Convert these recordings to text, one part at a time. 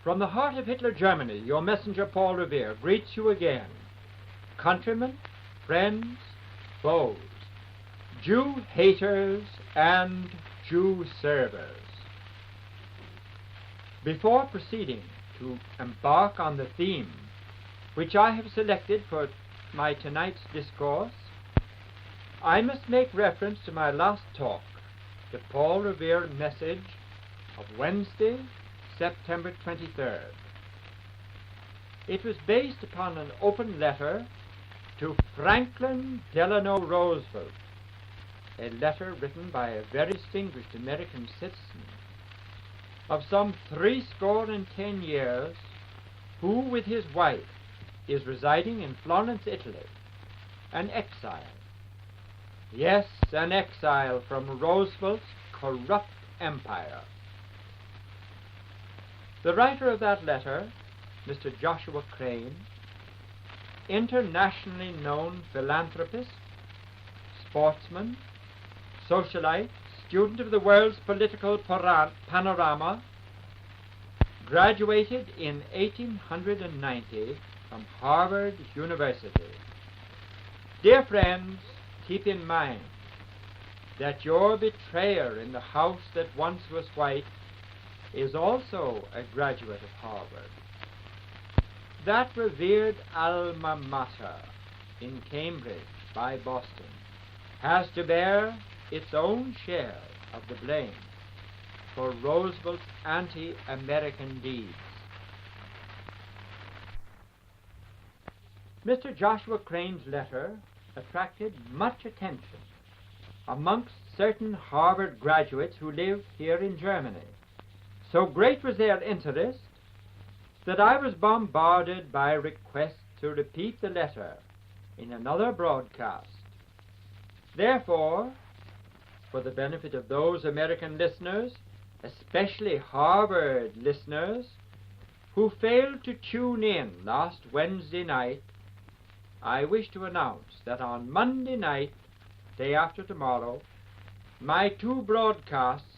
From the heart of Hitler Germany, your messenger Paul Revere greets you again. Countrymen, friends, foes, Jew haters, and Jew servers. Before proceeding to embark on the theme which I have selected for my tonight's discourse, I must make reference to my last talk, the Paul Revere message of Wednesday, September 23rd. It was based upon an open letter to Franklin Delano Roosevelt, a letter written by a very distinguished American citizen of some 70 years, who with his wife is residing in Florence, Italy, an exile. Yes, an exile from Roosevelt's corrupt empire. The writer of that letter, Mr. Joshua Crane, internationally known philanthropist, sportsman, socialite, student of the world's political panorama, graduated in 1890 from Harvard University. Dear friends, keep in mind that your betrayer in the house that once was white is also a graduate of Harvard. That revered alma mater in Cambridge by Boston has to bear its own share of the blame for Roosevelt's anti-American deeds. Mr. Joshua Crane's letter attracted much attention amongst certain Harvard graduates who live here in Germany. So great was their interest that I was bombarded by requests to repeat the letter in another broadcast. Therefore, for the benefit of those American listeners, especially Harvard listeners, who failed to tune in last Wednesday night, I wish to announce that on Monday night, day after tomorrow, my two broadcasts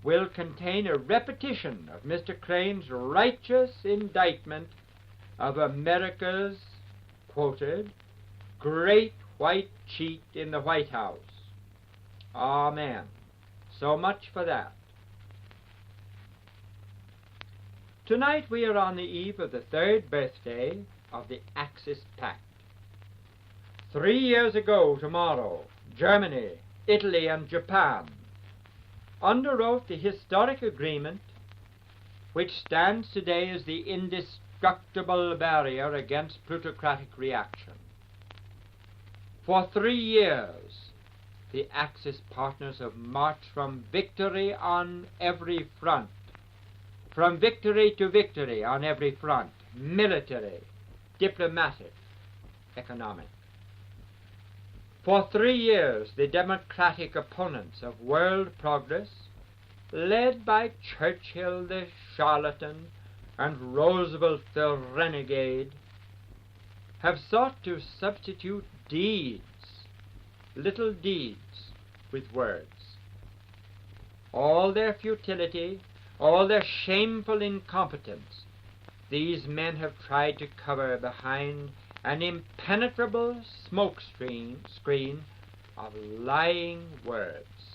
will contain a repetition of Mr. Crane's righteous indictment of America's, quoted, great white cheat in the White House. Amen. So much for that. Tonight we are on the eve of the third birthday of the Axis Pact. 3 years ago tomorrow, Germany, Italy, and Japan underwrote the historic agreement which stands today as the indestructible barrier against plutocratic reaction. For 3 years, the Axis partners have marched from victory on every front, from victory to victory on every front, military, diplomatic, economic. For 3 years, the democratic opponents of world progress, led by Churchill the Charlatan and Roosevelt the Renegade, have sought to substitute deeds, little deeds, with words. All their futility, all their shameful incompetence, these men have tried to cover behind an impenetrable smoke screen of lying words.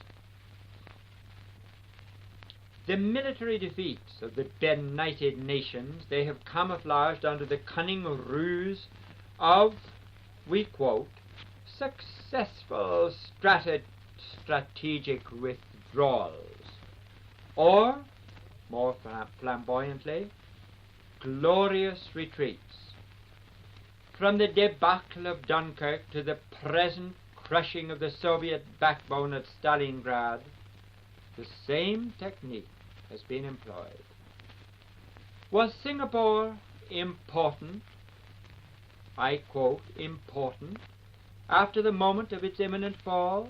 The military defeats of the benighted nations they have camouflaged under the cunning ruse of, we quote, successful strategic withdrawals, or, more flamboyantly, glorious retreats. From the debacle of Dunkirk to the present crushing of the Soviet backbone at Stalingrad, the same technique has been employed. Was Singapore important, I quote, important, after the moment of its imminent fall?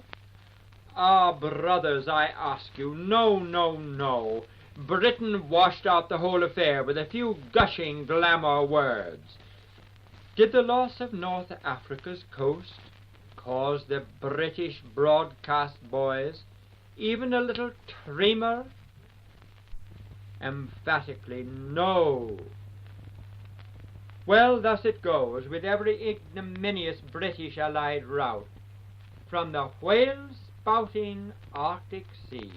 Ah, brothers, I ask you, no, no, no. Britain washed out the whole affair with a few gushing glamour words. Did the loss of North Africa's coast cause the British broadcast boys even a little tremor? emphatically no. Well, thus it goes with every ignominious British Allied rout, from the whale-spouting Arctic Sea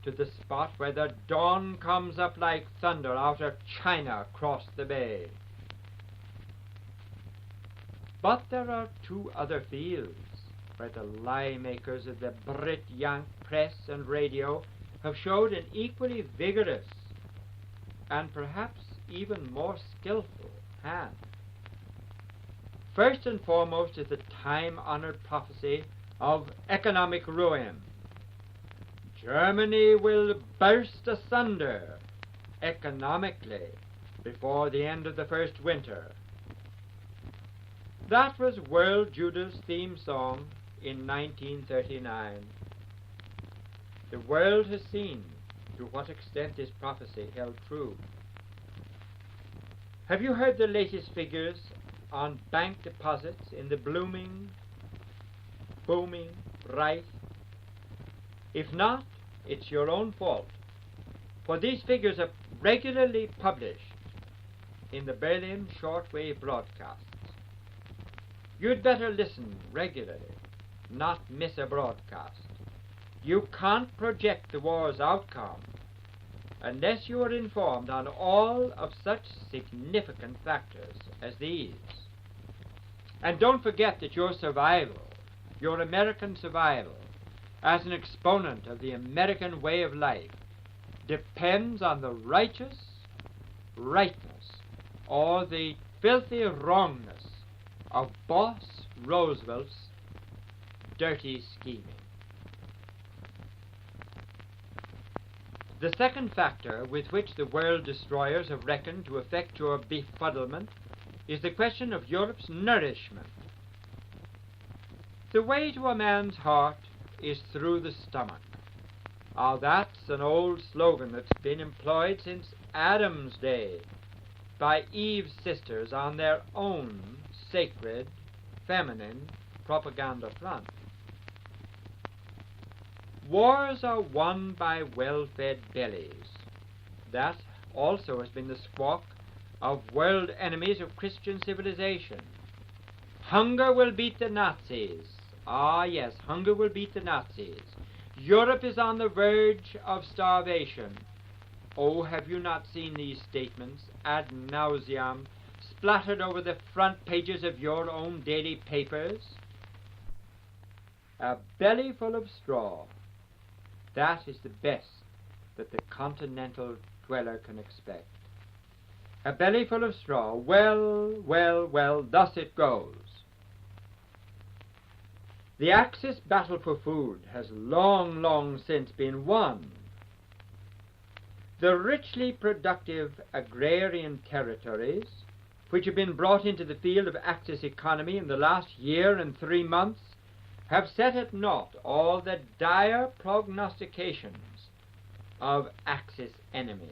to the spot where the dawn comes up like thunder out of China across the bay. But there are two other fields where the lie-makers of the Brit-Yank press and radio have showed an equally vigorous and perhaps even more skillful hand. First and foremost is the time-honored prophecy of economic ruin. Germany will burst asunder economically before the end of the first winter. That was World Judah's theme song in 1939. The world has seen to what extent this prophecy held true. Have you heard the latest figures on bank deposits in the booming Reich? If not, it's your own fault, for these figures are regularly published in the Berlin shortwave broadcasts. You'd better listen regularly, not miss a broadcast. You can't project the war's outcome unless you are informed on all of such significant factors as these. And don't forget that your survival, your American survival, as an exponent of the American way of life, depends on the righteous rightness or the filthy wrongness of Boss Roosevelt's dirty scheming. The second factor with which the world destroyers have reckoned to affect your befuddlement is the question of Europe's nourishment. The way to a man's heart is through the stomach. Now that's an old slogan that's been employed since Adam's day by Eve's sisters on their own sacred, feminine propaganda front. Wars are won by well-fed bellies. That also has been the squawk of world enemies of Christian civilization. Hunger will beat the Nazis. Ah, yes, hunger will beat the Nazis. Europe is on the verge of starvation. Oh, have you not seen these statements ad nauseam splattered over the front pages of your own daily papers? A belly full of straw. That is the best that the continental dweller can expect. A belly full of straw. Well, well, well, thus it goes. The Axis battle for food has long, long since been won. The richly productive agrarian territories, which have been brought into the field of Axis economy in the last year and 3 months, have set at naught all the dire prognostications of Axis enemies.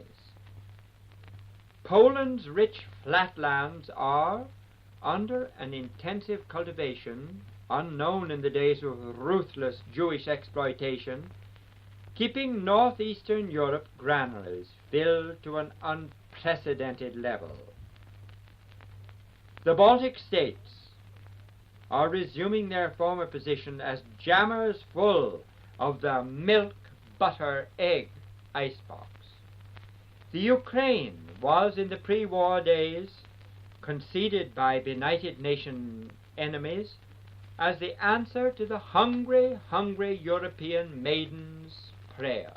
Poland's rich flatlands are, under an intensive cultivation unknown in the days of ruthless Jewish exploitation, keeping northeastern Europe granaries filled to an unprecedented level. The Baltic states are resuming their former position as jammers full of the milk, butter, egg icebox. The Ukraine was in the pre-war days conceded by benighted nation enemies as the answer to the hungry, hungry European maiden's prayer.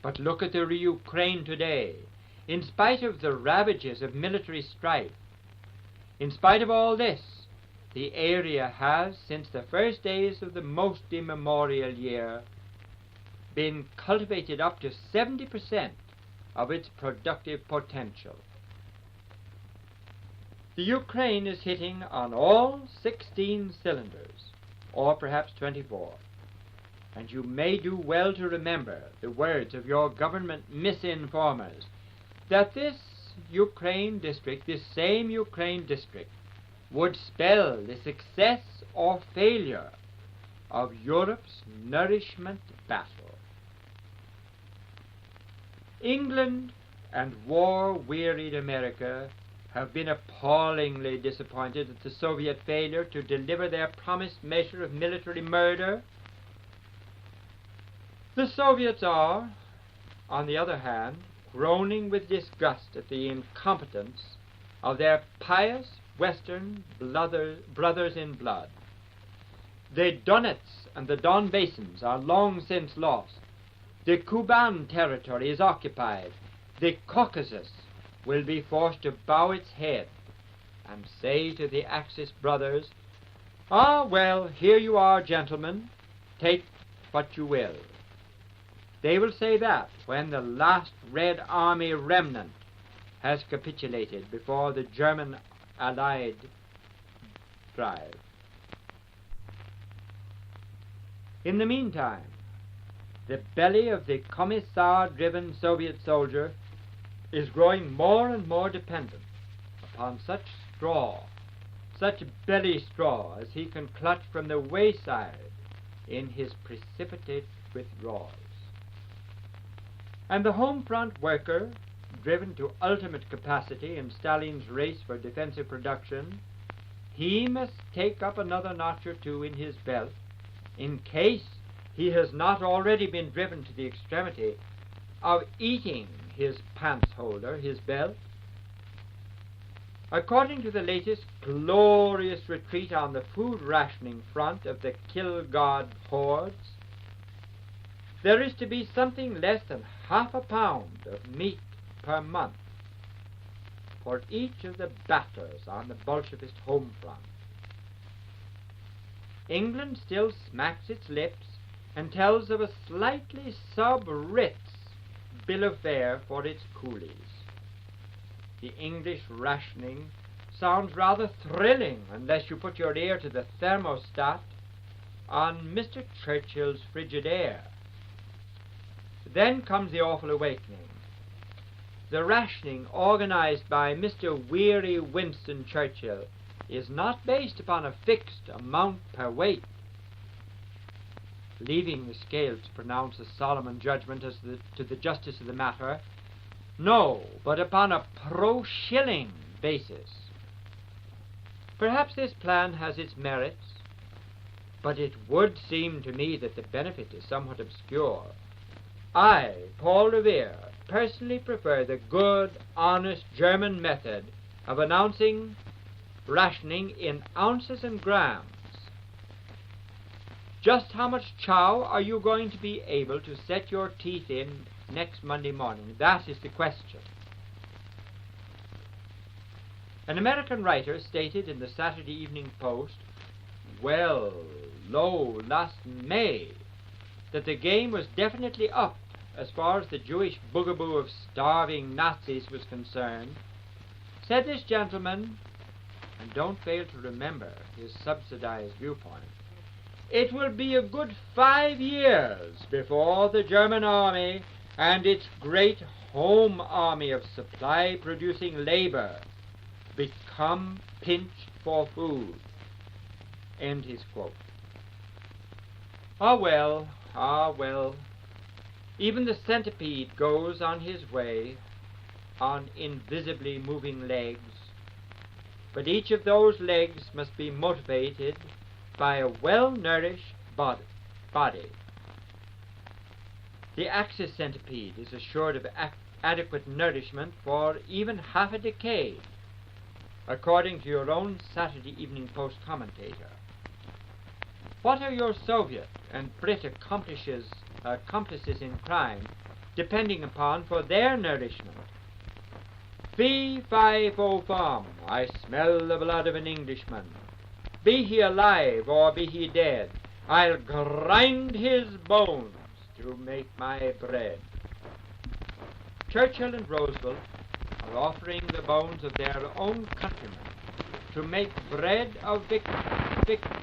But look at the Ukraine today. In spite of the ravages of military strife, in spite of all this, the area has, since the first days of the most immemorial year, been cultivated up to 70% of its productive potential. The Ukraine is hitting on all 16 cylinders, or perhaps 24. And you may do well to remember the words of your government misinformers, that this Ukraine district, this same Ukraine district, would spell the success or failure of Europe's nourishment battle. England and war-wearied America have been appallingly disappointed at the Soviet failure to deliver their promised measure of military murder. The Soviets are, on the other hand, groaning with disgust at the incompetence of their pious Western brothers in blood. The Donets and the Don basins are long since lost. The Kuban territory is occupied. The Caucasus will be forced to bow its head and say to the Axis brothers, "Ah, well, here you are, gentlemen. Take what you will." They will say that when the last Red Army remnant has capitulated before the German Allied drive. In the meantime, the belly of the commissar-driven Soviet soldier is growing more and more dependent upon such straw, such belly straw as he can clutch from the wayside in his precipitate withdrawals. And the home front worker, driven to ultimate capacity in Stalin's race for defensive production, he must take up another notch or two in his belt, in case he has not already been driven to the extremity of eating his pants holder, his belt. According to the latest glorious retreat on the food rationing front of the Kill God hordes, there is to be something less than half a pound of meat per month for each of the batters on the Bolshevist home front. England still smacks its lips and tells of a slightly sub-Ritz bill of fare for its coolies. The English rationing sounds rather thrilling unless you put your ear to the thermostat on Mr. Churchill's Frigidaire. Then comes the awful awakening. The rationing organized by Mr. Weary Winston Churchill is not based upon a fixed amount per weight, leaving the scales to pronounce a solemn judgment as to the justice of the matter. No, but upon a pro-shilling basis. Perhaps this plan has its merits, but it would seem to me that the benefit is somewhat obscure. I, Paul Revere, personally prefer the good, honest German method of announcing rationing in ounces and grams. Just how much chow are you going to be able to set your teeth in next Monday morning? That is the question. An American writer stated in the Saturday Evening Post, last May, that the game was definitely up as far as the Jewish boogaboo of starving Nazis was concerned. Said this gentleman, and don't fail to remember his subsidized viewpoint, it will be a good 5 years before the German army and its great home army of supply-producing labor become pinched for food. End his quote. Ah well. Even the centipede goes on his way on invisibly moving legs, but each of those legs must be motivated by a well-nourished body. The Axis centipede is assured of adequate nourishment for even half a decade, according to your own Saturday Evening Post commentator. What are your Soviet and Brit accomplices in crime depending upon for their nourishment? Fee, fi, fo, fum, I smell the blood of an Englishman. Be he alive or be he dead, I'll grind his bones to make my bread. Churchill and Roosevelt are offering the bones of their own countrymen to make bread of victories.